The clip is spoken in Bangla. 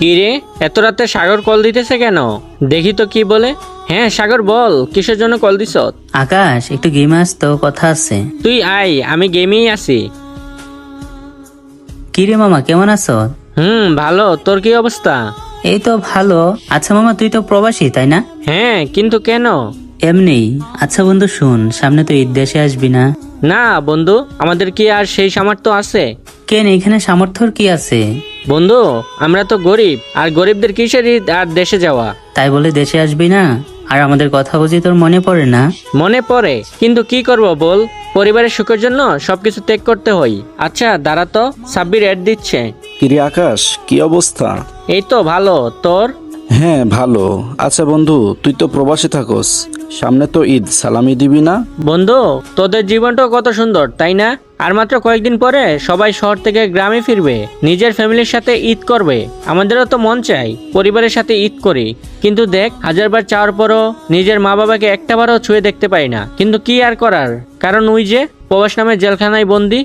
কি রে, এত রাতে সাগর কল দিতেছে কেন? দেখি তো কি বলে। হ্যাঁ সাগর, বল কিসের জন্য কল দিছ? আকাশ, একটু গেম আসতো, কথা আছে। তুই আয়, আমি গেমেই আছি। কিরে মামা, কেমন আছো? ভালো, তোর কি অবস্থা? এই তো ভালো। আচ্ছা মামা, তুই তো প্রবাসী তাই না? হ্যাঁ, কিন্তু কেন? এমনি। আচ্ছা বন্ধু শোন, সামনে তো ঈদ, দেশে আসবি না? না বন্ধু, আমাদের কি আর সেই সামর্থ্য আছে? কেন, এখানে সামর্থ্যর কি আছে? বন্ধু, আমরা তো গরিব, আর গরিবদের কিসের ঈদ আর দেশে যাওয়া? তাই বলে দেশে আসবি না? আর আমাদের কথা বুঝি তোর মনে পড়ে না? মনে পড়ে, কিন্তু কি করব বল, পরিবারের সুখের জন্য সবকিছু ত্যাগ করতে হয়। আচ্ছা দাঁড়া তো, সাব্বির অ্যাড দিচ্ছে। কিরে আকাশ, কি অবস্থা? এই তো ভালো, তোর? হ্যাঁ ভালো। আচ্ছা বন্ধু, তুই তো প্রবাসে থাকস, সামনে তো ঈদ, সালামি দিবি না? বন্ধু, তোদের জীবনটাও কত সুন্দর তাই না? আর মাত্র কয়েকদিন পরে সবাই শহর থেকে গ্রামে ফিরবে, নিজের ফ্যামিলির সাথে ঈদ করবে। আমাদেরও তো মন চাই পরিবারের সাথে ঈদ করি, কিন্তু দেখ, হাজারবার চাওয়ার পরও নিজের মা বাবাকে একটাবারও ছুঁয়ে দেখতে পাই না। কিন্তু কি আর করার, কারণ ওই যে প্রবাস নামের জেলখানায় বন্দি।